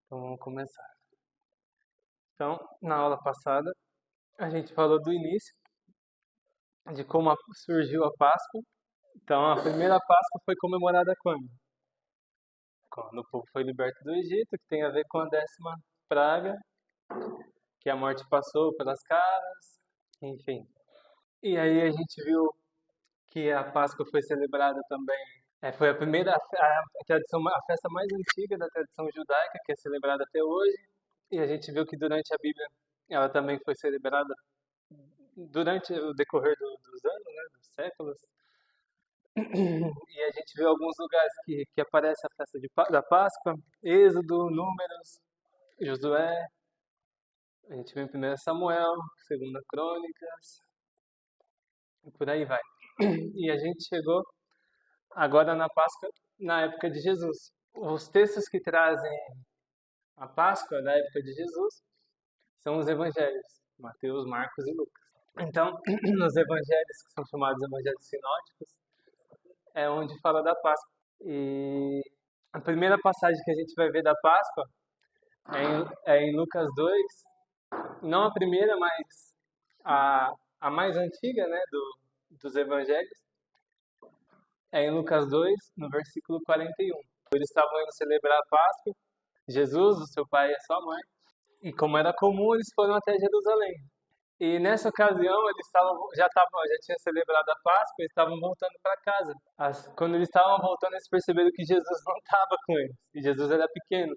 Então vamos começar. Então, na aula passada, a gente falou do início, de como surgiu a Páscoa. Então, a primeira Páscoa foi comemorada quando? Quando o povo foi liberto do Egito, que tem a ver com a 10ª praga, que a morte passou pelas casas, enfim. E aí a gente viu que a Páscoa foi celebrada também. Foi a primeira, a tradição, a festa mais antiga da tradição judaica, que é celebrada até hoje. E a gente viu que durante a Bíblia ela também foi celebrada durante o decorrer dos anos, né, dos séculos. E a gente viu alguns lugares que aparece a festa da Páscoa, Êxodo, Números, Josué, a gente viu em 1 Samuel, 2 Crônicas, e por aí vai. E a gente chegou agora na Páscoa, na época de Jesus. Os textos que trazem a Páscoa da época de Jesus são os evangelhos, Mateus, Marcos e Lucas. Então, nos evangelhos, que são chamados evangelhos sinóticos, é onde fala da Páscoa. E a primeira passagem que a gente vai ver da Páscoa é em Lucas 2, não a primeira, mas a mais antiga, né, dos evangelhos, é em Lucas 2, no versículo 41. Eles estavam indo celebrar a Páscoa, Jesus, o seu pai e a sua mãe, e como era comum, eles foram até Jerusalém. E nessa ocasião, eles já tinham celebrado a Páscoa, eles estavam voltando para casa. Quando eles estavam voltando, eles perceberam que Jesus não estava com eles, e Jesus era pequeno.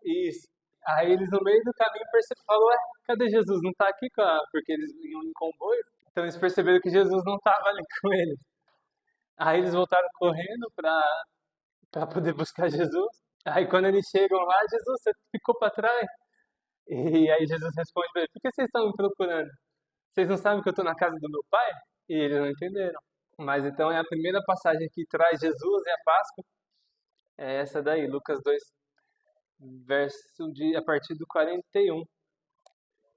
Isso. Aí eles, no meio do caminho, falaram, cadê Jesus? Não está aqui, porque eles iam em comboio. Então eles perceberam que Jesus não estava ali com eles. Aí eles voltaram correndo para poder buscar Jesus. Aí quando eles chegam lá, Jesus, você ficou para trás? E aí Jesus responde para ele, por que vocês estão me procurando? Vocês não sabem que eu estou na casa do meu pai? E eles não entenderam. Mas então é a primeira passagem que traz Jesus e a Páscoa. É essa daí, Lucas 2, a partir do 41.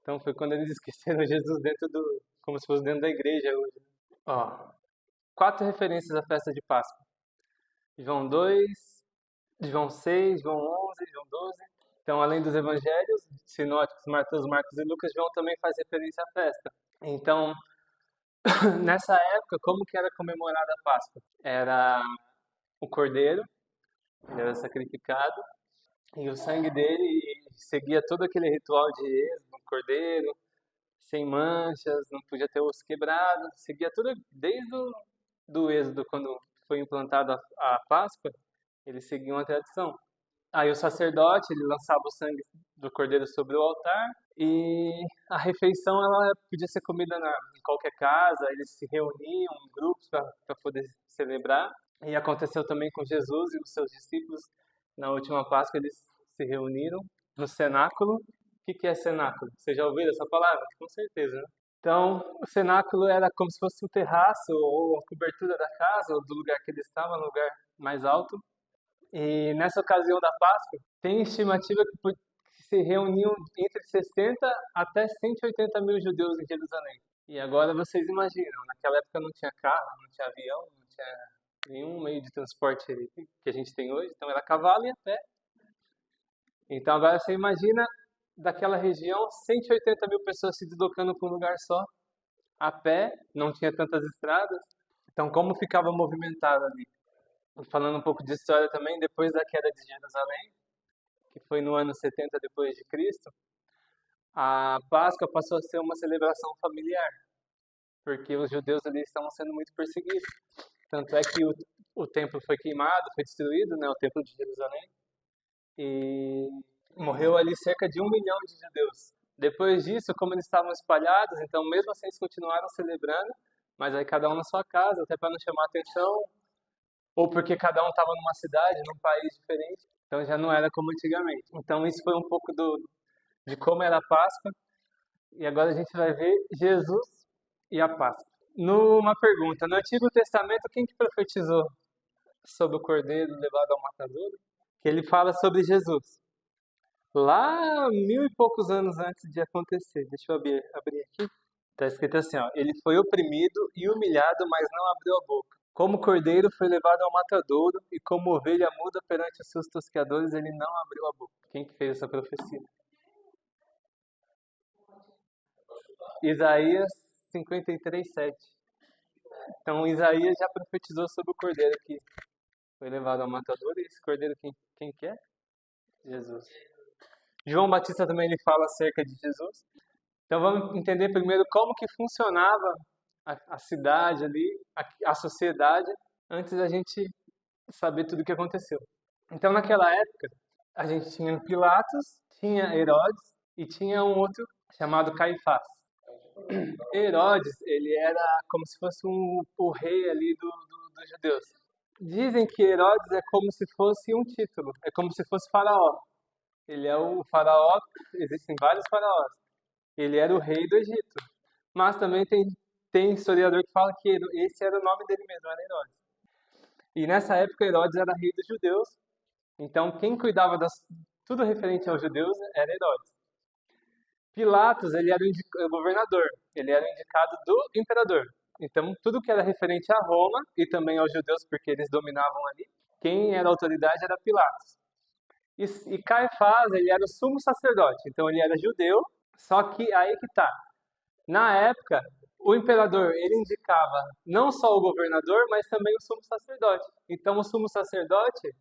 Então foi quando eles esqueceram Jesus como se fosse dentro da igreja hoje. Ó, 4 referências à festa de Páscoa. João 2, João 6, João 11, João 12. Então, além dos evangelhos sinóticos, Mateus, Marcos e Lucas, João também faz referência à festa. Então, nessa época, como que era comemorada a Páscoa? Era o cordeiro, ele era sacrificado, e o sangue dele seguia todo aquele ritual de êxodo, um cordeiro, sem manchas, não podia ter osso quebrado, seguia tudo desde do êxodo, quando foi implantada a Páscoa, eles seguiam a tradição. Aí o sacerdote, ele lançava o sangue do cordeiro sobre o altar e a refeição ela podia ser comida em qualquer casa, eles se reuniam em grupos para poder celebrar. E aconteceu também com Jesus e os seus discípulos. Na última Páscoa eles se reuniram no cenáculo. O que é cenáculo? Você já ouviu essa palavra? Com certeza, né? Então, o cenáculo era como se fosse um terraço ou a cobertura da casa ou do lugar que ele estava, no lugar mais alto. E nessa ocasião da Páscoa, tem estimativa que se reuniam entre 60 até 180 mil judeus em Jerusalém. E agora vocês imaginam, naquela época não tinha carro, não tinha avião, não tinha nenhum meio de transporte que a gente tem hoje, então era cavalo e a pé. Então agora você imagina daquela região 180 mil pessoas se deslocando para um lugar só, a pé, não tinha tantas estradas. Então como ficava movimentado ali? Falando um pouco de história também, depois da queda de Jerusalém, que foi no ano 70 depois de Cristo, a Páscoa passou a ser uma celebração familiar, porque os judeus ali estavam sendo muito perseguidos. Tanto é que o templo foi queimado, foi destruído, né, o templo de Jerusalém, e morreu ali cerca de 1 milhão de judeus. Depois disso, como eles estavam espalhados, então mesmo assim eles continuaram celebrando, mas aí cada um na sua casa, até para não chamar atenção, ou porque cada um estava numa cidade, num país diferente, então já não era como antigamente. Então isso foi um pouco de como era a Páscoa, e agora a gente vai ver Jesus e a Páscoa. Numa pergunta, no Antigo Testamento, quem que profetizou sobre o cordeiro levado ao matadouro? Que ele fala sobre Jesus. Lá, 1000 e poucos anos antes de acontecer. Deixa eu abrir aqui. Está escrito assim, ó, ele foi oprimido e humilhado, mas não abriu a boca. Como cordeiro foi levado ao matadouro, e como ovelha muda perante os seus tosqueadores, ele não abriu a boca. Quem que fez essa profecia? Isaías 53:7. Então Isaías já profetizou sobre o cordeiro que foi levado ao matadouro, e esse cordeiro quem que é? Jesus. João Batista também ele fala acerca de Jesus. Então vamos entender primeiro como que funcionava a cidade ali, a sociedade, antes da gente saber tudo o que aconteceu. Então naquela época, a gente tinha Pilatos, tinha Herodes e tinha um outro chamado Caifás. Herodes, ele era como se fosse o rei ali dos judeus. Dizem que Herodes é como se fosse um título, é como se fosse faraó. Ele é o faraó, existem vários faraós. Ele era o rei do Egito. Mas também tem historiador que fala que esse era o nome dele mesmo, era Herodes. E nessa época Herodes era rei dos judeus. Então quem cuidava tudo referente aos judeus era Herodes. Pilatos, ele era o governador. Ele era o indicado do imperador. Então tudo que era referente a Roma e também aos judeus, porque eles dominavam ali, quem era a autoridade era Pilatos. E Caifás, ele era o sumo sacerdote. Então ele era judeu, só que aí que tá. Na época, o imperador, ele indicava não só o governador, mas também o sumo sacerdote. Então o sumo sacerdote,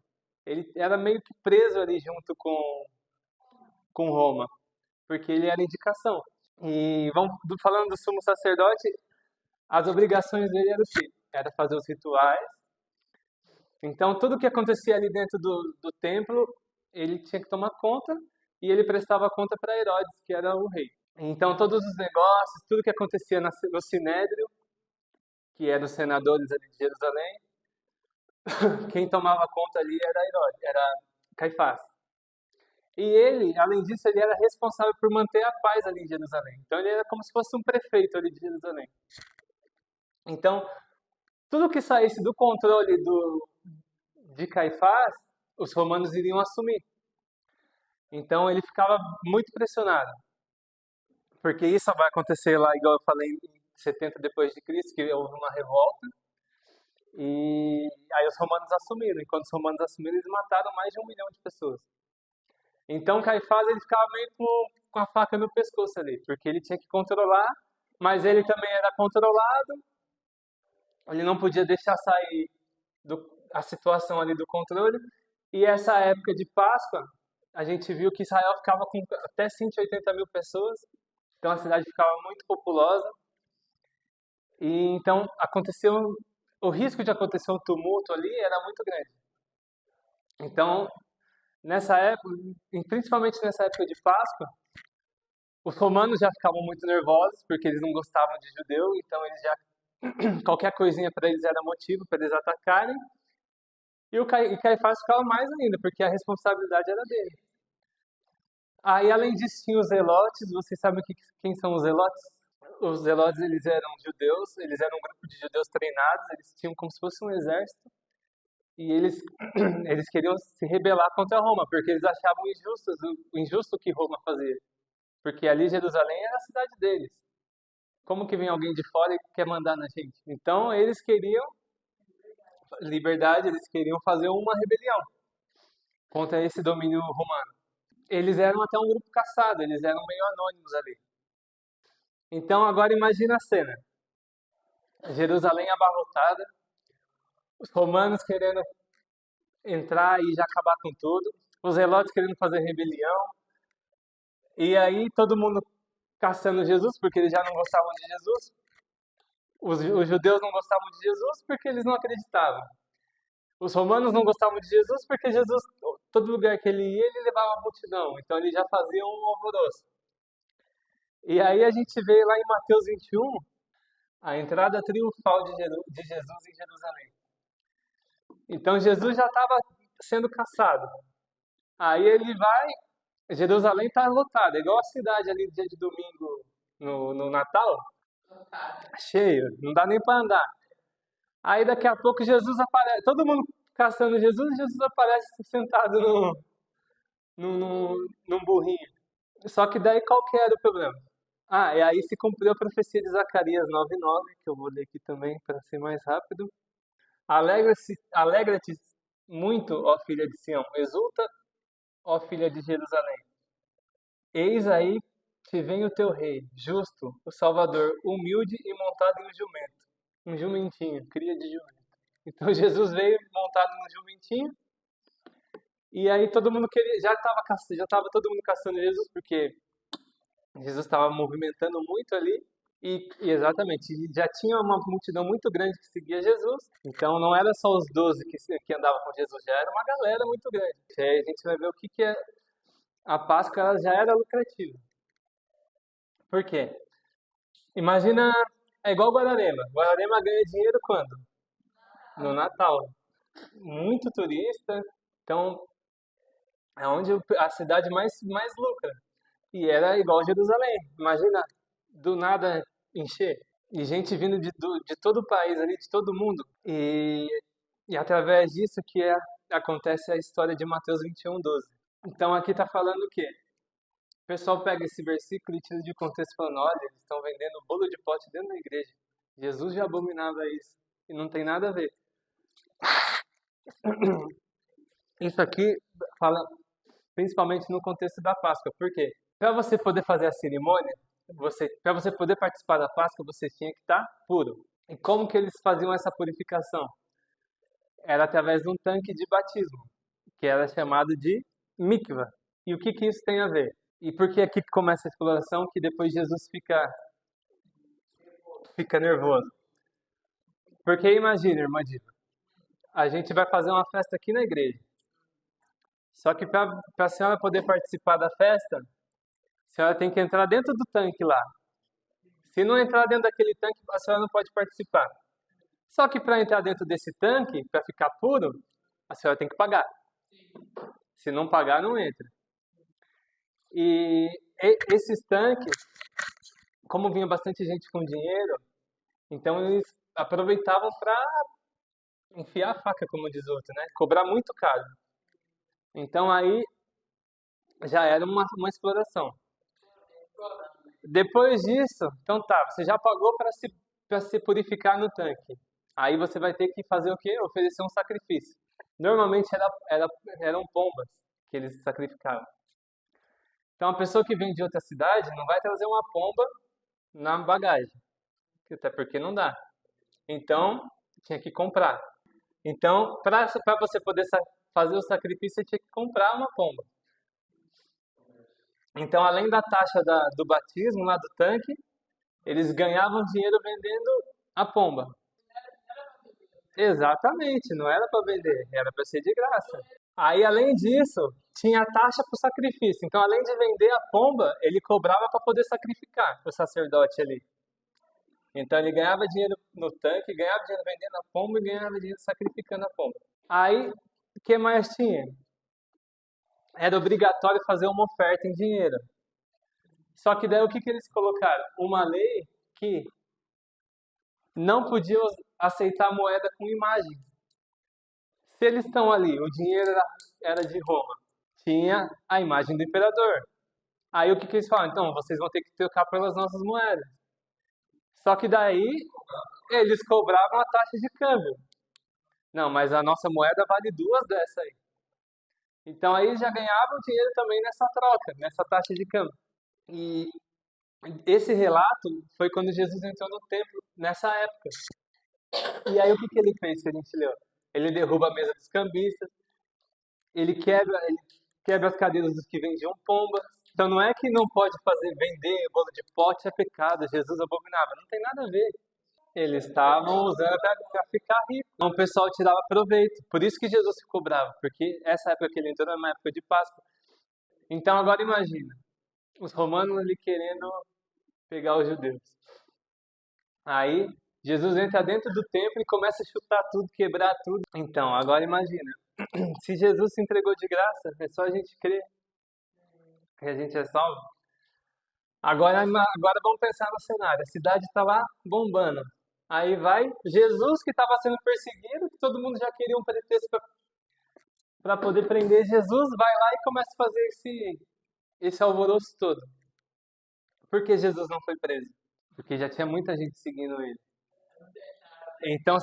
ele era meio que preso ali junto com Roma, porque ele era indicação. E falando do sumo sacerdote, as obrigações dele eram o quê? Era fazer os rituais. Então tudo que acontecia ali dentro do templo, ele tinha que tomar conta, e ele prestava conta para Herodes, que era o rei. Então todos os negócios, tudo que acontecia no Sinédrio, que eram os senadores ali de Jerusalém, quem tomava conta ali era Herodes, era Caifás. E ele, além disso, ele era responsável por manter a paz ali em Jerusalém. Então ele era como se fosse um prefeito ali de Jerusalém. Então, tudo que saísse do controle de Caifás, os romanos iriam assumir. Então ele ficava muito pressionado. Porque isso vai acontecer lá, igual eu falei, em 70 depois de Cristo, que houve uma revolta. E aí os romanos assumiram. E quando os romanos assumiram, eles mataram mais de 1 milhão de pessoas. Então Caifás ele ficava meio com a faca no pescoço ali, porque ele tinha que controlar, mas ele também era controlado. Ele não podia deixar sair a situação ali do controle. E essa época de Páscoa, a gente viu que Israel ficava com até 180 mil pessoas. Então a cidade ficava muito populosa. E então o risco de acontecer um tumulto ali era muito grande. Então, nessa época, principalmente nessa época de Páscoa, os romanos já ficavam muito nervosos porque eles não gostavam de judeu, então eles já qualquer coisinha para eles era motivo para eles atacarem. E Caifás ficava mais ainda, porque a responsabilidade era dele. Aí, além disso, tinha os zelotes. Vocês sabem quem são os zelotes? Os zelotes, eles eram judeus, eles eram um grupo de judeus treinados, eles tinham como se fosse um exército, e eles queriam se rebelar contra Roma, porque eles achavam injusto o que Roma fazia. Porque ali Jerusalém era a cidade deles. Como que vem alguém de fora e quer mandar na gente? Então eles queriam liberdade, eles queriam fazer uma rebelião contra esse domínio romano. Eles eram até um grupo caçado, eles eram meio anônimos ali. Então agora imagina a cena. Jerusalém abarrotada, os romanos querendo entrar e já acabar com tudo, os zelotes querendo fazer rebelião, e aí todo mundo caçando Jesus, porque eles já não gostavam de Jesus. Os judeus não gostavam de Jesus porque eles não acreditavam. Os romanos não gostavam de Jesus porque Jesus, todo lugar que ele ia, ele levava a multidão. Então ele já fazia um alvoroço. E aí a gente vê lá em Mateus 21, a entrada triunfal de Jesus em Jerusalém. Então Jesus já estava sendo caçado. Aí ele vai, Jerusalém está lotada, igual a cidade ali dia de domingo no Natal. Cheio, não dá nem para andar. Aí daqui a pouco Jesus aparece, todo mundo caçando Jesus, Jesus aparece sentado num burrinho. Só que daí qual que era o problema? E aí se cumpriu a profecia de Zacarias 9:9, que eu vou ler aqui também para ser mais rápido. Alegra-te muito, ó filha de Sião. Exulta, ó filha de Jerusalém. Eis aí que vem o teu rei, justo, o Salvador, humilde e montado em um jumento. Um jumentinho, cria de jumento. Então Jesus veio montado num jumentinho. E aí todo mundo queria, já estava todo mundo caçando Jesus, porque Jesus estava movimentando muito ali. E exatamente, já tinha uma multidão muito grande que seguia Jesus. Então não era só os 12 que andavam com Jesus, já era uma galera muito grande. E aí a gente vai ver o que é. A Páscoa ela já era lucrativa. Por quê? Imagina, é igual Guararema. Guararema ganha dinheiro quando? No Natal. Muito turista, então é onde a cidade mais lucra. E era igual Jerusalém. Imagina, do nada encher. E gente vindo de todo o país ali, de todo mundo. E através disso acontece a história de Mateus 21:12. Então aqui está falando o quê? O pessoal pega esse versículo e tira de contexto falando, olha, eles estão vendendo bolo de pote dentro da igreja. Jesus já abominava isso. E não tem nada a ver. Isso aqui fala principalmente no contexto da Páscoa. Por quê? Para você poder fazer a cerimônia, para você poder participar da Páscoa, você tinha que estar puro. E como que eles faziam essa purificação? Era através de um tanque de batismo, que era chamado de mikvah. E o que isso tem a ver? E por que aqui começa a exploração que depois Jesus fica nervoso? Porque imagina, irmã Diva, a gente vai fazer uma festa aqui na igreja. Só que para a senhora poder participar da festa, a senhora tem que entrar dentro do tanque lá. Se não entrar dentro daquele tanque, a senhora não pode participar. Só que para entrar dentro desse tanque, para ficar puro, a senhora tem que pagar. Se não pagar, não entra. E esses tanques, como vinha bastante gente com dinheiro, então eles aproveitavam para enfiar a faca, como diz o outro, né? Cobrar muito caro. Então aí já era uma exploração. Depois disso, então tá, você já pagou para se purificar no tanque. Aí você vai ter que fazer o quê? Oferecer um sacrifício. Normalmente eram pombas que eles sacrificavam. Então a pessoa que vem de outra cidade não vai trazer uma pomba na bagagem, até porque não dá. Então tinha que comprar. Então para você poder fazer o sacrifício, você tinha que comprar uma pomba. Então além da taxa do batismo lá do tanque, eles ganhavam dinheiro vendendo a pomba. Exatamente, não era para vender, era para ser de graça. Aí, além disso, tinha a taxa para o sacrifício. Então, além de vender a pomba, ele cobrava para poder sacrificar o sacerdote ali. Então, ele ganhava dinheiro no tanque, ganhava dinheiro vendendo a pomba e ganhava dinheiro sacrificando a pomba. Aí, o que mais tinha? Era obrigatório fazer uma oferta em dinheiro. Só que daí o que eles colocaram? Uma lei que não podia aceitar moeda com imagem. Se eles estão ali, o dinheiro era de Roma, tinha a imagem do imperador. Aí o que eles falam? Então, vocês vão ter que trocar pelas nossas moedas. Só que daí eles cobravam a taxa de câmbio. Não, mas a nossa moeda vale duas dessa aí. Então aí já ganhavam dinheiro também nessa troca, nessa taxa de câmbio. E esse relato foi quando Jesus entrou no templo, nessa época. E aí o que ele fez que a gente leu? Ele derruba a mesa dos cambistas, ele quebra as cadeiras dos que vendiam pombas. Então não é que não pode vender bolo de pote é pecado, Jesus abominava. Não tem nada a ver. Eles estavam usando para ficar rico. Então o pessoal tirava proveito. Por isso que Jesus ficou bravo, porque essa época que ele entrou era uma época de Páscoa. Então agora imagina, os romanos ali querendo pegar os judeus. Aí Jesus entra dentro do templo e começa a chutar tudo, quebrar tudo. Então, agora imagina, se Jesus se entregou de graça, é só a gente crer que a gente é salvo. Agora vamos pensar no cenário. A cidade está lá bombando. Aí vai Jesus que estava sendo perseguido, que todo mundo já queria um pretexto para poder prender Jesus, vai lá e começa a fazer esse alvoroço todo. Por que Jesus não foi preso? Porque já tinha muita gente seguindo ele. Então,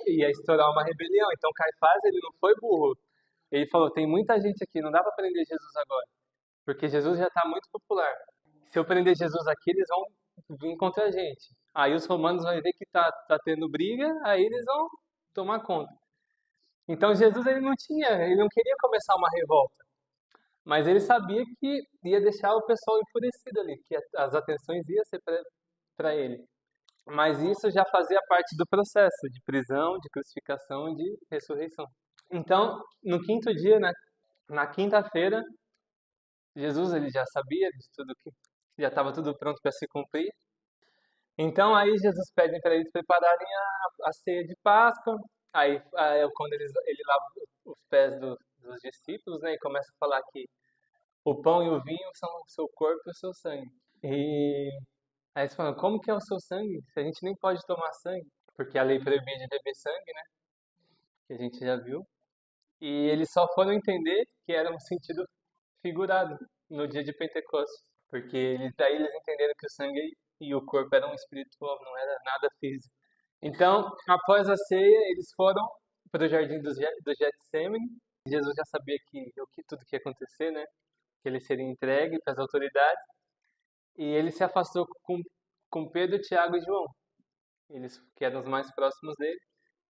ia estourar uma rebelião. Então Caifás, ele não foi burro. Ele falou, tem muita gente aqui, não dá para prender Jesus agora, porque Jesus já está muito popular. Se eu prender Jesus aqui, eles vão vir contra a gente. Aí os romanos vão ver que tá tendo briga, aí eles vão tomar conta. Então Jesus ele não queria começar uma revolta, mas ele sabia que ia deixar o pessoal enfurecido ali, que as atenções iam ser para ele. Mas isso já fazia parte do processo de prisão, de crucificação e de ressurreição. Então, no quinto dia, né, na quinta-feira, Jesus ele já sabia de tudo que já estava tudo pronto para se cumprir. Então aí Jesus pede para eles prepararem a ceia de Páscoa. Aí quando ele lava os pés dos discípulos, né, e começa a falar que o pão e o vinho são o seu corpo e o seu sangue. E aí eles falam, como que é o seu sangue? Se a gente nem pode tomar sangue, porque a lei proibia de beber sangue, né? Que a gente já viu. E eles só foram entender que era um sentido figurado no dia de Pentecostes, porque daí eles entenderam que o sangue e o corpo eram espiritual, não era nada físico. Então, após a ceia, eles foram para o jardim do Getsemane. Jesus já sabia tudo que ia acontecer, né? Que ele seria entregue para as autoridades. E ele se afastou com Pedro, Tiago e João, eles que eram os mais próximos dele.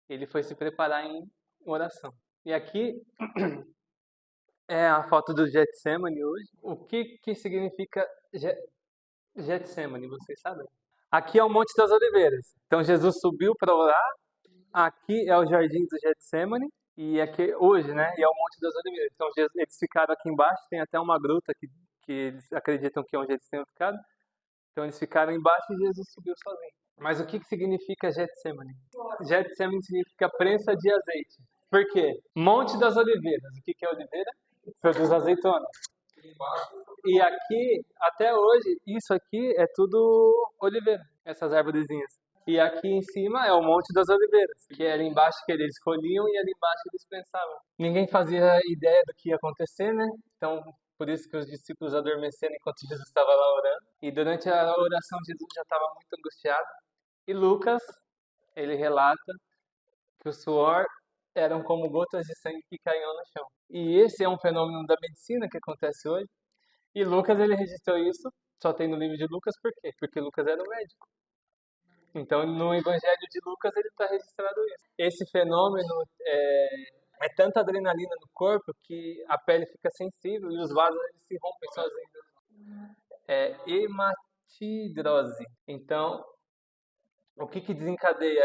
Ele foi se preparar em oração. E aqui é a foto do Getsemane hoje. O que significa Getsemane, vocês sabem? Aqui é o Monte das Oliveiras. Então Jesus subiu para orar. Aqui é o Jardim do Getsemane. E aqui hoje, né? E é o Monte das Oliveiras. Então eles ficaram aqui embaixo. Tem até uma gruta que eles acreditam que é onde eles tenham ficado. Então eles ficaram embaixo e Jesus subiu sozinho. Mas o que significa Getsemane? Getsemane significa prensa de azeite. Por quê? Monte das Oliveiras. O que é oliveira? Produz azeitona. E aqui, até hoje, isso aqui é tudo oliveira, essas árvorezinhas. E aqui em cima é o Monte das Oliveiras, que era embaixo que eles colhiam e ali embaixo eles prensavam. Ninguém fazia ideia do que ia acontecer, né? Então, por isso que os discípulos adormeceram enquanto Jesus estava lá orando. E durante a oração, Jesus já estava muito angustiado. E Lucas, ele relata que o suor eram como gotas de sangue que caíam no chão. E esse é um fenômeno da medicina que acontece hoje. E Lucas, ele registrou isso, só tem no livro de Lucas, por quê? Porque Lucas era um médico. Então, no Evangelho de Lucas, ele está registrado isso. Esse fenômeno é tanta adrenalina no corpo que a pele fica sensível e os vasos eles se rompem sozinhos. É hematidrose. Então, o que desencadeia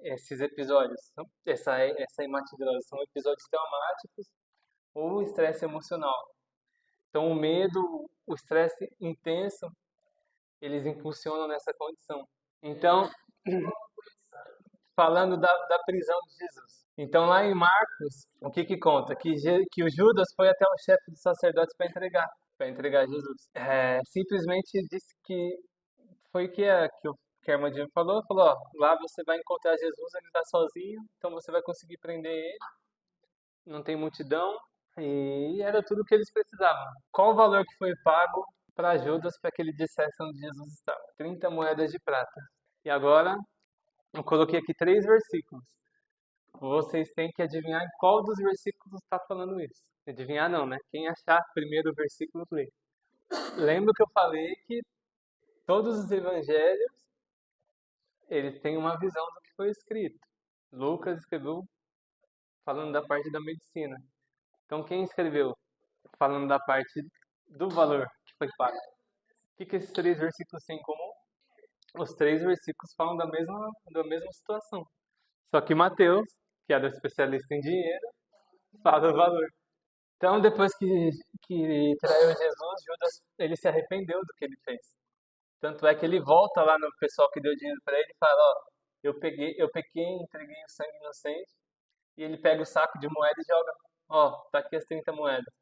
esses episódios? Essa hematidrose são episódios traumáticos ou estresse emocional. Então, o medo, o estresse intenso, eles impulsionam nessa condição. Então, falando da prisão de Jesus. Então, lá em Marcos, o que conta? Que o Judas foi até o chefe dos sacerdotes para entregar Jesus. Simplesmente disse que foi que a irmã Jane falou, ó, lá você vai encontrar Jesus, ele está sozinho, então você vai conseguir prender ele, não tem multidão, e era tudo o que eles precisavam. Qual o valor que foi pago para Judas para que ele dissesse onde Jesus estava? 30 moedas de prata. E agora, eu coloquei aqui 3 versículos. Vocês têm que adivinhar em qual dos versículos está falando isso. Adivinhar não, né? Quem achar primeiro o versículo, lê. Lembra que eu falei que todos os evangelhos, eles têm uma visão do que foi escrito. Lucas escreveu falando da parte da medicina. Então, quem escreveu falando da parte do valor que foi pago? O que esses 3 versículos têm em comum? Os 3 versículos falam da mesma situação. Só que Mateus, que era especialista em dinheiro, fala o valor. Então, depois que traiu Jesus, Judas ele se arrependeu do que ele fez. Tanto é que ele volta lá no pessoal que deu dinheiro para ele e fala, ó, eu pequei, entreguei o sangue inocente, e ele pega o saco de moeda e joga, ó, tá aqui as 30 moedas.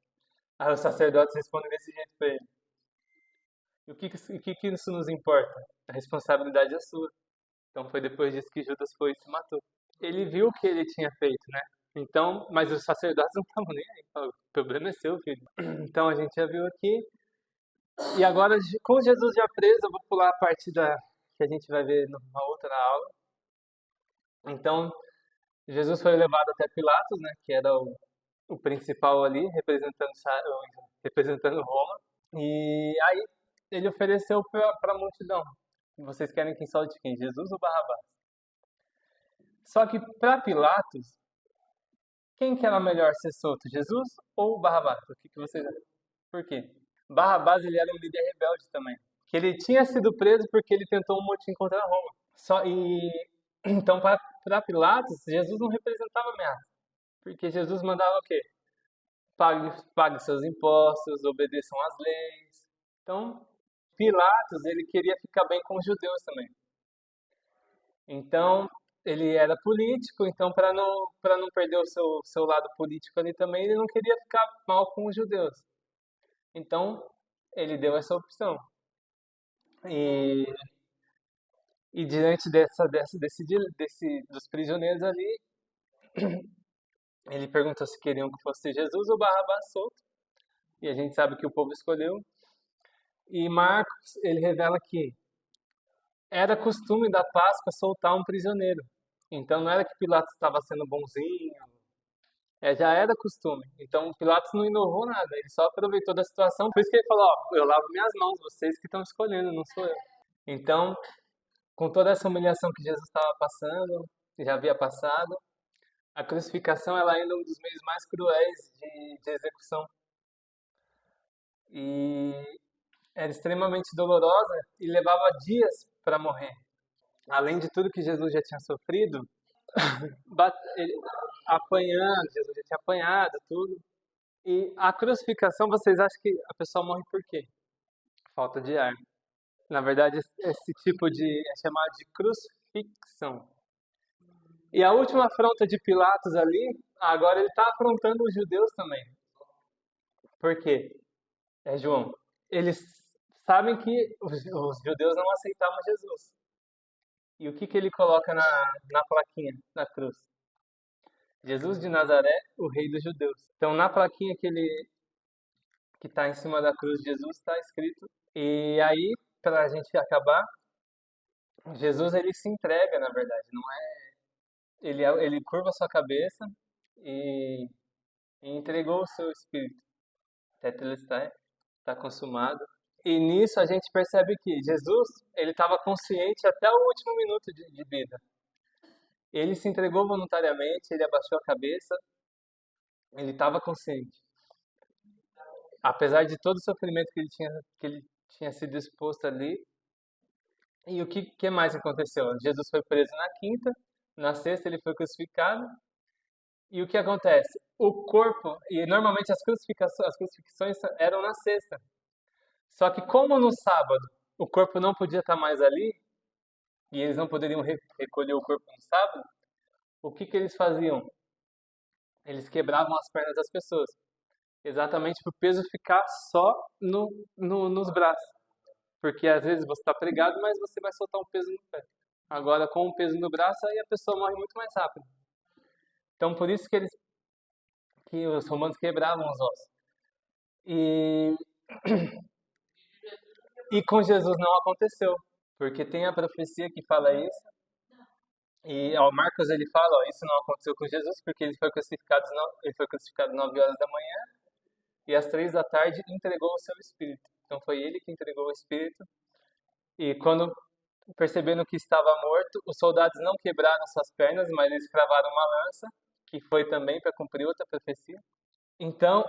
Aí os sacerdotes respondem desse jeito para ele. E o que isso nos importa? A responsabilidade é sua. Então foi depois disso que Judas foi e se matou. Ele viu o que ele tinha feito, né? Então, mas os sacerdotes não estavam nem aí. O problema é seu, filho. Então a gente já viu aqui. E agora, com Jesus já preso, eu vou pular a parte que a gente vai ver numa outra aula. Então, Jesus foi levado até Pilatos, né, que era o principal ali, representando Roma. E aí ele ofereceu para a multidão: vocês querem quem solte quem? Jesus ou Barrabás? Só que para Pilatos, quem que era melhor ser solto, Jesus ou Barrabás? O que vocês acham? Por quê? Barrabás ele era um líder rebelde também. Que ele tinha sido preso porque ele tentou um motim contra Roma. Então para Pilatos, Jesus não representava ameaça, porque Jesus mandava o quê? Pague seus impostos, obedeçam às leis. Então Pilatos ele queria ficar bem com os judeus também. Então ele era político, então para não perder o seu lado político ali também, ele não queria ficar mal com os judeus. Então ele deu essa opção. E, e diante dos prisioneiros ali, ele perguntou se queriam que fosse Jesus ou Barrabás solto. E a gente sabe que o povo escolheu. E Marcos, ele revela que era costume da Páscoa soltar um prisioneiro. Então não era que Pilatos estava sendo bonzinho, já era costume. Então Pilatos não inovou nada, ele só aproveitou da situação. Por isso que ele falou: ó, eu lavo minhas mãos, vocês que estão escolhendo, não sou eu. Então, com toda essa humilhação que Jesus estava passando, que já havia passado, a crucificação ela ainda é um dos meios mais cruéis de execução. E era extremamente dolorosa e levava dias para morrer. Além de tudo que Jesus já tinha sofrido, apanhando, Jesus já tinha apanhado, tudo. E a crucificação, vocês acham que a pessoa morre por quê? Falta de ar. Na verdade, esse tipo é chamado de crucifixão. E a última afronta de Pilatos ali, agora ele está afrontando os judeus também. Por quê? João, eles sabem que os judeus não aceitavam Jesus. E o que ele coloca na plaquinha, na cruz? Jesus de Nazaré, o rei dos judeus. Então, na plaquinha que está em cima da cruz de Jesus, está escrito. E aí, para a gente acabar, Jesus ele se entrega, na verdade. Não é? Ele curva a sua cabeça e entregou o seu espírito. Tetelestai, está consumado. E nisso a gente percebe que Jesus ele estava consciente até o último minuto de vida. Ele se entregou voluntariamente, ele abaixou a cabeça, ele estava consciente. Apesar de todo o sofrimento que ele tinha sido exposto ali. E o que mais aconteceu? Jesus foi preso na quinta, na sexta ele foi crucificado. E o que acontece? O corpo, e normalmente as crucifixões eram na sexta. Só que como no sábado o corpo não podia estar mais ali, e eles não poderiam recolher o corpo no sábado, o que eles faziam? Eles quebravam as pernas das pessoas. Exatamente para o peso ficar só nos braços. Porque às vezes você está pregado, mas você vai soltar um peso no pé. Agora, com o peso no braço, aí a pessoa morre muito mais rápido. Então, por isso que os romanos quebravam os ossos. E com Jesus não aconteceu. Porque tem a profecia que fala isso. E Marcos ele fala, ó, isso não aconteceu com Jesus porque ele foi crucificado 9 horas da manhã e às 3 da tarde entregou o seu espírito. Então foi ele que entregou o espírito. E quando percebendo que estava morto, os soldados não quebraram suas pernas, mas eles cravaram uma lança, que foi também para cumprir outra profecia. Então,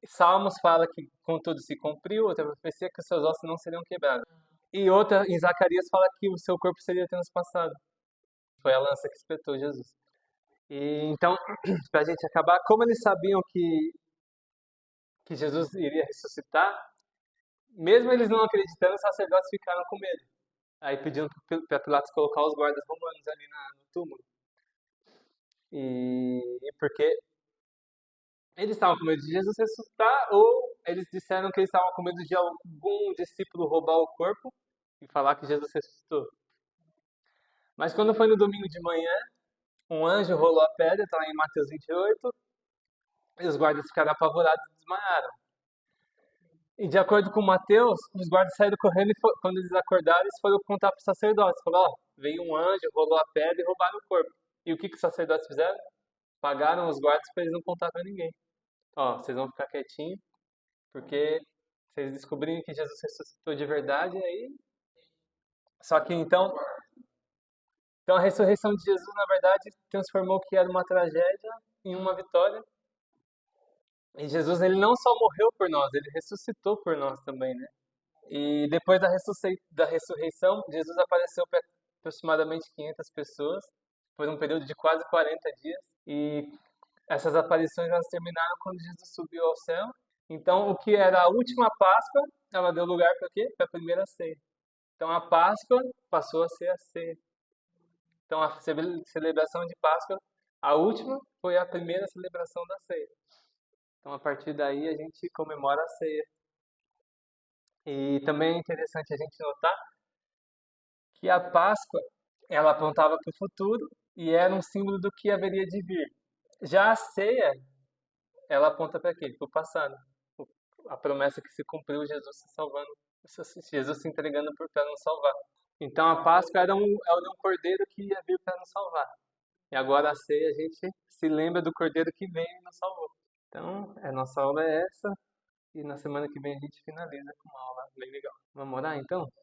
Salmos fala que contudo se cumpriu, outra profecia que os seus ossos não seriam quebrados. E outra, em Zacarias, fala que o seu corpo seria transpassado. Foi a lança que espetou Jesus. E então, para a gente acabar, como eles sabiam que Jesus iria ressuscitar, mesmo eles não acreditando, os sacerdotes ficaram com medo. Aí pediram para Pilatos colocar os guardas romanos ali no túmulo. E porque eles estavam com medo de Jesus ressuscitar, ou eles disseram que eles estavam com medo de algum discípulo roubar o corpo e falar que Jesus ressuscitou. Mas quando foi no domingo de manhã, um anjo rolou a pedra, está lá em Mateus 28, e os guardas ficaram apavorados e desmaiaram. E de acordo com Mateus, os guardas saíram correndo e quando eles acordaram, eles foram contar para os sacerdotes. Falaram, veio um anjo, rolou a pedra e roubaram o corpo. E o que os sacerdotes fizeram? Pagaram os guardas para eles não contar para ninguém. Ó, vocês vão ficar quietinhos, porque vocês descobrirem que Jesus ressuscitou de verdade, aí. Só que então a ressurreição de Jesus, na verdade, transformou o que era uma tragédia em uma vitória. E Jesus, ele não só morreu por nós, ele ressuscitou por nós também, né? E depois da ressurreição, Jesus apareceu para aproximadamente 500 pessoas. Foi um período de quase 40 dias. E essas aparições elas terminaram quando Jesus subiu ao céu. Então, o que era a última Páscoa, ela deu lugar para quê? Para a primeira ceia. Então, a Páscoa passou a ser a ceia. Então, a celebração de Páscoa, a última, foi a primeira celebração da ceia. Então, a partir daí, a gente comemora a ceia. E também é interessante a gente notar que a Páscoa, ela apontava para o futuro e era um símbolo do que haveria de vir. Já a ceia, ela aponta para quê? Para o passado. A promessa que se cumpriu, Jesus se salvando, Jesus se entregando para nos salvar. Então a Páscoa era um cordeiro que ia vir para nos salvar. E agora a ceia a gente se lembra do cordeiro que veio e nos salvou. Então, a nossa aula é essa. E na semana que vem a gente finaliza com uma aula bem legal. Vamos orar então?